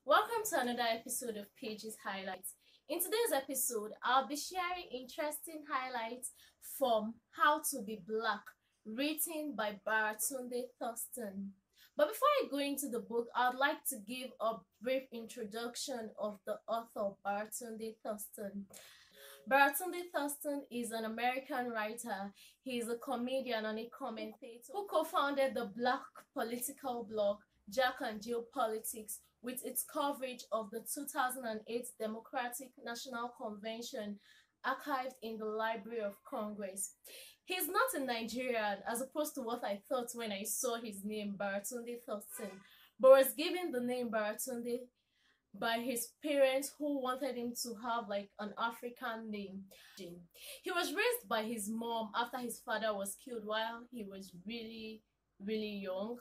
Welcome to another episode of Pages Highlights. In today's episode, I'll be sharing interesting highlights from How to Be Black, written by Baratunde Thurston. But before I go into the book, I'd like to give a brief introduction of the author, Baratunde Thurston. Baratunde Thurston is an American writer. He is a comedian and a commentator who co-founded the Black political blog Jack and Jill Politics, with its coverage of the 2008 Democratic National Convention archived in the Library of Congress. He's not a Nigerian, as opposed to what I thought when I saw his name, Baratunde Thurston, but was given the name Baratunde by his parents, who wanted him to have like an African name. He was raised by his mom after his father was killed while he was really young.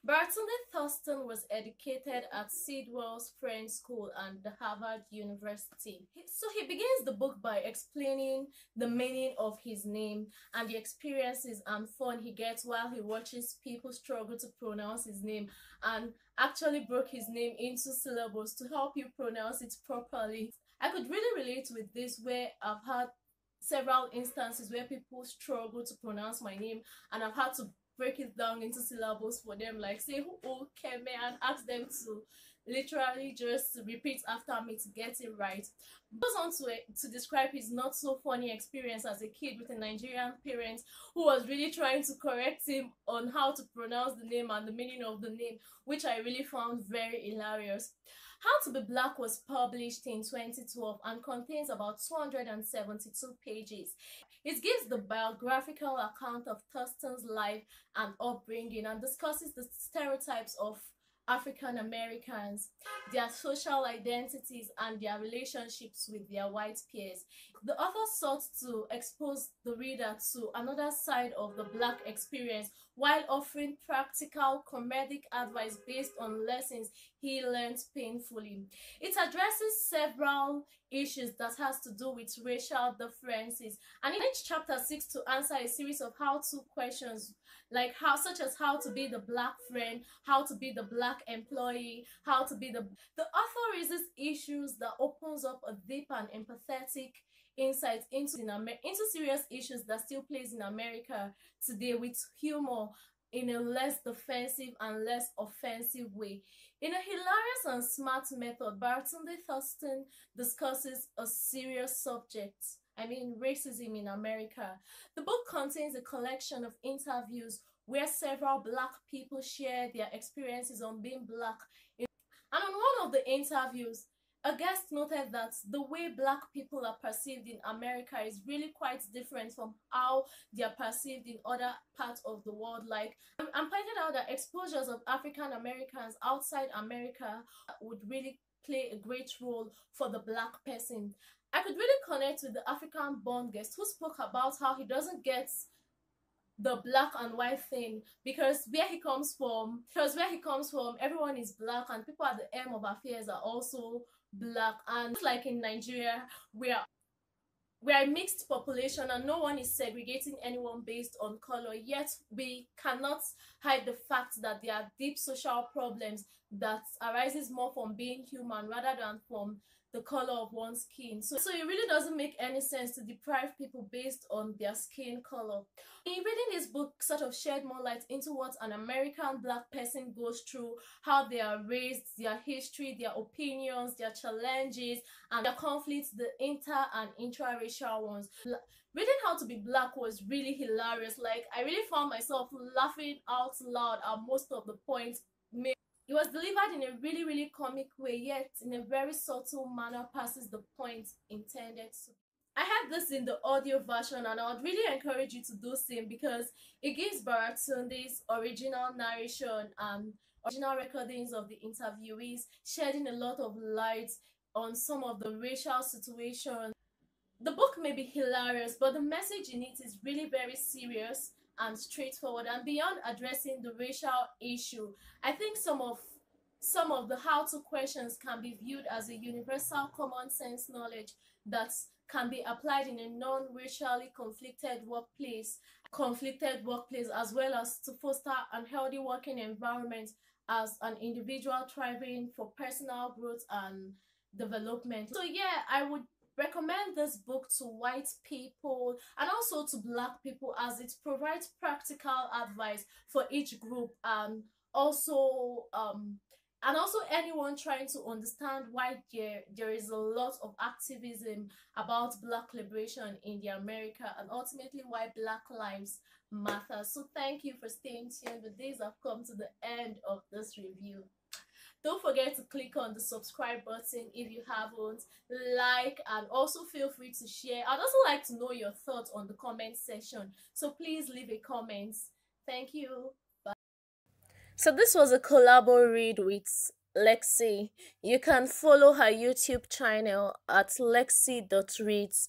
Baratunde Thurston was educated at Sidwell's Friends School and the Harvard University. So he begins the book by explaining the meaning of his name and the experiences and fun he gets while he watches people struggle to pronounce his name, and actually broke his name into syllables to help you pronounce it properly. I could really relate with this, where I've had several instances where people struggle to pronounce my name and I've had to break it down into syllables for them, like say Keme, and ask them to literally just repeat after me to get it right. Goes on to describe his not so funny experience as a kid with a Nigerian parent who was really trying to correct him on how to pronounce the name and the meaning of the name, which I really found very hilarious. How to Be Black was published in 2012 and contains about 272 pages. It gives the biographical account of Thurston's life and upbringing and discusses the stereotypes of African Americans, their social identities, and their relationships with their white peers. The author sought to expose the reader to another side of the Black experience while offering practical comedic advice based on lessons he learned painfully. It addresses several issues that has to do with racial differences, and in each chapter seeks to answer a series of how-to questions, like such as how to be the Black friend, how to be the Black employee, how to be the author raises issues that opens up a deep and empathetic insight into serious issues that still plays in America today, with humor in a less defensive and less offensive way. In a hilarious and smart method, Baratunde Thurston discusses a serious subject, racism in America. The book contains a collection of interviews where several Black people share their experiences on being Black. And on one of the interviews, a guest noted that the way Black people are perceived in America is really quite different from how they are perceived in other parts of the world. And pointed out that exposures of African Americans outside America would really play a great role for the Black person. I could really connect with the African-born guest who spoke about how he doesn't get the Black and white thing, because where he comes from, everyone is Black and people at the end of affairs are also Black. And just like in Nigeria, we're a mixed population and no one is segregating anyone based on color, yet we cannot hide the fact that there are deep social problems that arises more from being human rather than from the color of one's skin. So it really doesn't make any sense to deprive people based on their skin color. In reading this book, sort of shed more light into what an American Black person goes through, how they are raised, their history, their opinions, their challenges, and their conflicts, the inter and intraracial ones. Reading How to Be Black was really hilarious. I really found myself laughing out loud at most of the points made. It was delivered in a really comic way, yet in a very subtle manner passes the point intended to. I had this in the audio version and I would really encourage you to do the same, because it gives Baratunde's original narration and original recordings of the interviewees, shedding a lot of light on some of the racial situations. The book may be hilarious, but the message in it is really very serious and straightforward, and beyond addressing the racial issue, I think some of the how-to questions can be viewed as a universal common sense knowledge that can be applied in a non-racially conflicted workplace, as well as to foster an healthy working environment as an individual thriving for personal growth and development. So yeah, I would recommend this book to white people and also to black people, as it provides practical advice for each group, and also anyone trying to understand why there is a lot of activism about black liberation in the America, and ultimately why black lives matter. So thank you for staying tuned. The days have come to the end of this review. Don't forget to click on the subscribe button if you haven't, like, and also feel free to share. I'd also like to know your thoughts on the comment section, so please leave a comment. Thank you. So this was a collabo read with Lexi. You can follow her YouTube channel at lexi.reads